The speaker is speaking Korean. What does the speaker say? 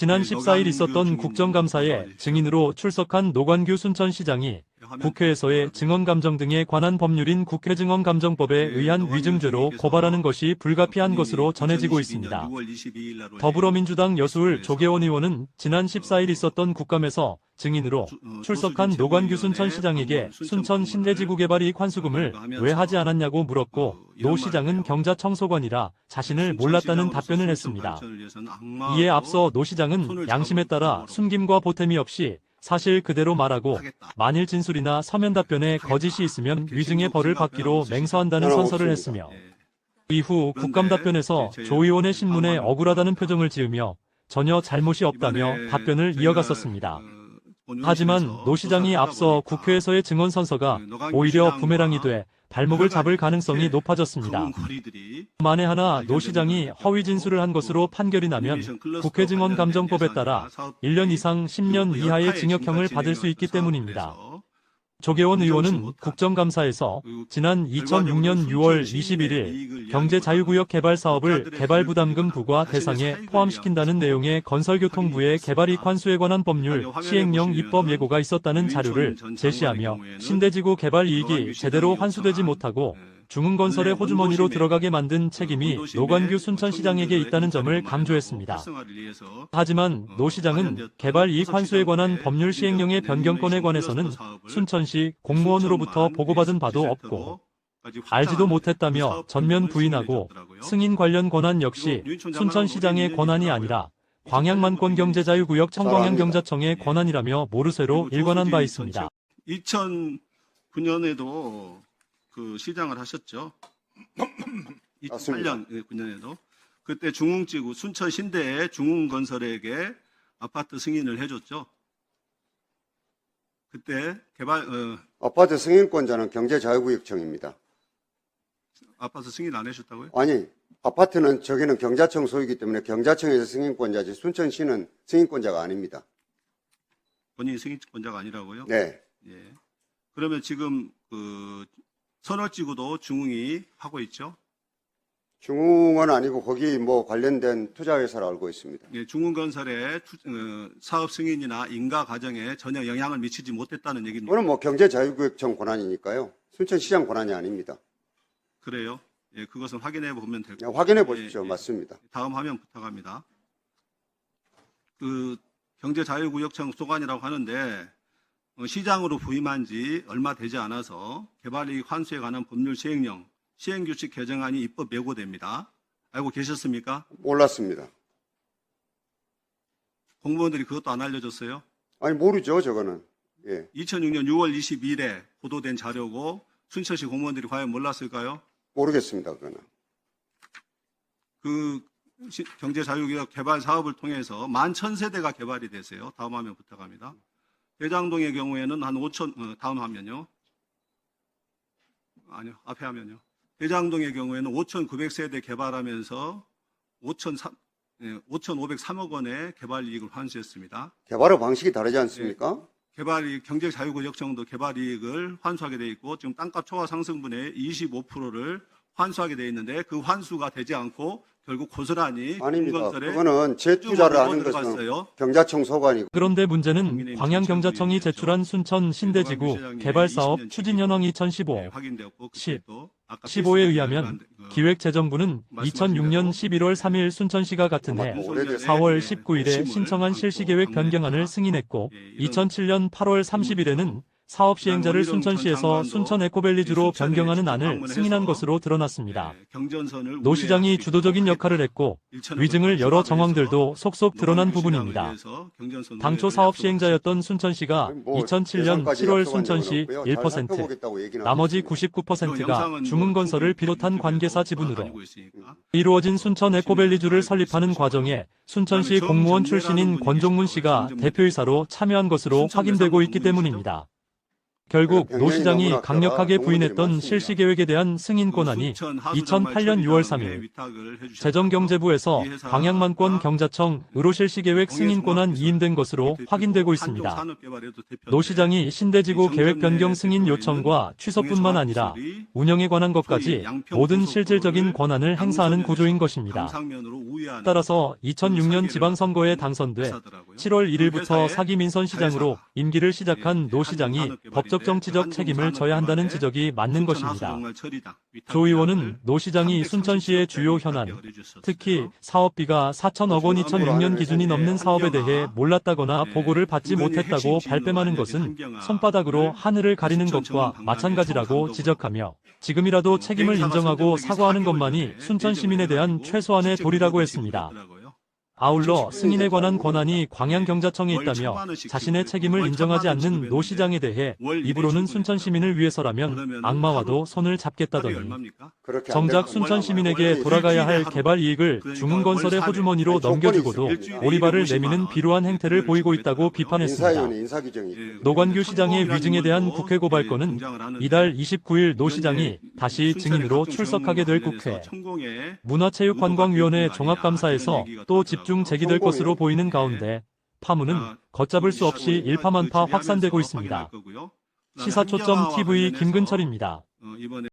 지난 14일 있었던 국정감사에 증인으로 출석한 노관규 순천시장이 국회에서의 증언감정 등에 관한 법률인 국회증언감정법에 의한 위증죄로 고발하는 것이 불가피한 것으로 전해지고 있습니다. 더불어민주당 여수을 조계원 의원은 지난 14일 있었던 국감에서 증인으로 출석한 노관규 순천시장에게 순천 신대지구 개발 이익 환수금을 왜 하지 않았냐고 물었고, 노 시장은 경자청소관이라 자신을 몰랐다는 답변을 했습니다. 이에 앞서 노 시장은 양심에 따라 숨김과 보탬이 없이 사실 그대로 말하고 만일 진술이나 서면 답변에 거짓이 있으면 위증의 벌을 받기로 맹서한다는 선서를 했으며, 이후 국감 답변에서 조 의원의 신문에 억울하다는 표정을 지으며 전혀 잘못이 없다며 답변을 이어갔었습니다. 하지만 노 시장이 앞서 국회에서의 증언 선서가 오히려 부메랑이 돼 발목을 잡을 가능성이 높아졌습니다. 만에 하나 노 시장이 허위 진술을 한 것으로 판결이 나면 국회증언감정법에 따라 1년 이상 10년 이하의 징역형을 받을 수 있기 때문입니다. 조계원 의원은 국정감사에서 지난 2006년 6월 21일 경제자유구역 개발 사업을 개발부담금 부과 대상에 포함시킨다는 내용의 건설교통부의 개발이익 환수에 관한 법률 시행령 입법 예고가 있었다는 자료를 제시하며 신대지구 개발 이익이 제대로 환수되지 못하고 중흥건설의 호주머니로 들어가게 만든 책임이 노관규 순천시장에게 있다는 점을 강조했습니다. 하지만 노 시장은 개발 이익 환수에 관한 법률 시행령의 변경건에 관해서는 순천시 공무원으로부터 보고받은 바도 없고 알지도 못했다며 전면 부인하고, 승인 관련 권한 역시 순천시장의 권한이 아니라 광양만권경제자유구역 청광양경자청의 권한이라며 모르쇠로 일관한 바 있습니다. 2009년에도 그 시장을 하셨죠. 2008년 9년에도 그때 중흥지구 순천 신대에 중흥건설에게 아파트 승인을 해줬죠. 그때 개발 아파트 승인권자는 경제자유구역청입니다. 아파트 승인 안 해줬다고요? 아니, 아파트는 저기는 경자청 소유이기 때문에 경자청에서 승인권자지 순천시는 승인권자가 아닙니다. 본인이 승인권자가 아니라고요? 네. 예. 그러면 지금 그 선월지구도 중흥이 하고 있죠? 중흥은 아니고 거기 뭐 관련된 투자회사로 알고 있습니다. 예, 중흥건설의 사업 승인이나 인가 과정에 전혀 영향을 미치지 못했다는 얘기입니다. 그거는 뭐 경제자유구역청 권한이니까요. 순천시장 권한이 아닙니다. 그래요? 예, 그것은 확인해 보면 될 네, 확인해 보십시오. 예, 예. 맞습니다. 다음 화면 부탁합니다. 그 경제자유구역청 소관이라고 하는데 시장으로 부임한 지 얼마 되지 않아서 개발이익 환수에 관한 법률 시행령, 시행규칙 개정안이 입법 예고됩니다. 알고 계셨습니까? 몰랐습니다. 공무원들이 그것도 안 알려줬어요? 아니, 모르죠, 저거는. 예. 2006년 6월 22일에 보도된 자료고 순천시 공무원들이 과연 몰랐을까요? 모르겠습니다, 그거는. 그 경제자유구역 개발 사업을 통해서 11,000세대가 개발이 되세요. 다음 화면 부탁합니다. 대장동의 경우에는 한 5천, 다음 화면요. 아니요, 앞에 화면요. 대장동의 경우에는 5,900세대 개발하면서 5,503억 원의 개발 이익을 환수했습니다. 개발의 방식이 다르지 않습니까? 개발이익, 경제자유구역청도 개발이익을 환수하게 돼 있고 지금 땅값 초과 상승분의 25%를 환수하게 돼 있는데 그 환수가 되지 않고 결국 고스란히 아닙니다. 중건설에 그거는 재투자를 하는 들어갔어요. 것은 경자청 소관이고. 그런데 문제는 광양경자청이 제출한 순천 신대지구 개발사업 추진현황 2015 확인되었고 15에 의하면 기획재정부는 2006년 11월 3일 순천시가 같은 해 4월 19일에 신청한 실시계획 변경안을 승인했고, 2007년 8월 30일에는 사업 시행자를 순천시에서 순천 에코밸리주로 변경하는 안을 승인한 것으로 드러났습니다. 노 시장이 주도적인 역할을 했고 위증을 여러 정황들도 속속 드러난 부분입니다. 당초 사업 시행자였던 순천시가 2007년 7월 순천시 1%, 나머지 99%가 중흥건설을 비롯한 관계사 지분으로 이루어진 순천 에코밸리주를 설립하는 과정에 순천시 공무원 출신인 권종문 씨가 대표이사로 참여한 것으로 확인되고 있기 때문입니다. 결국 평양의 노 시장이 명문학자가 강력하게 공무원들이 부인했던 많습니다. 실시계획에 대한 승인 권한이 2008년 6월 3일 재정경제부에서 광양만권 경자청으로 실시계획 승인 권한 이임된 것으로 확인되고 있습니다. 노 시장이 신대지구 계획 변경 승인 요청과 취소뿐만 아니라 운영에 관한 것까지 모든 실질적인 권한을 행사하는 구조인 것입니다. 따라서 2006년 지방선거에 당선돼 7월 1일부터 사기 민선 시장으로 임기를 시작한 노 시장이 법적 정치적 책임을 져야 한다는 지적이 맞는 것입니다. 조 의원은 노 시장이 순천시의 주요 현안, 특히 사업비가 4천억 원 2006년 기준이 넘는 사업에 대해 몰랐다거나 보고를 받지 못했다고 발뺌하는 것은 손바닥으로 하늘을 가리는 것과 마찬가지라고 지적하며 지금이라도 책임을 인정하고 사과하는 것만이 순천 시민에 대한 최소한의 도리라고 했습니다. 아울러 승인에 관한 권한이 광양경자청에 있다며 자신의 책임을 인정하지 않는 노 시장에 대해 입으로는 순천 시민을 위해서라면 악마와도 손을 잡겠다더니 정작 순천 시민에게 돌아가야 할 개발 이익을 중흥건설의 호주머니로 넘겨주고도 오리발을 내미는 비루한 행태를 보이고 있다고 비판했습니다. 인사위원회 인사규정이 노관규 시장의 위증에 대한 국회 고발건은 이달 29일 노 시장이 다시 증인으로 출석하게 될 국회 문화체육관광위원회 종합감사에서 또 집중 제기될 것으로 보이는 가운데 파문은 걷잡을 수 없이 일파만파 확산되고 있습니다. 시사초점 TV 김근철입니다.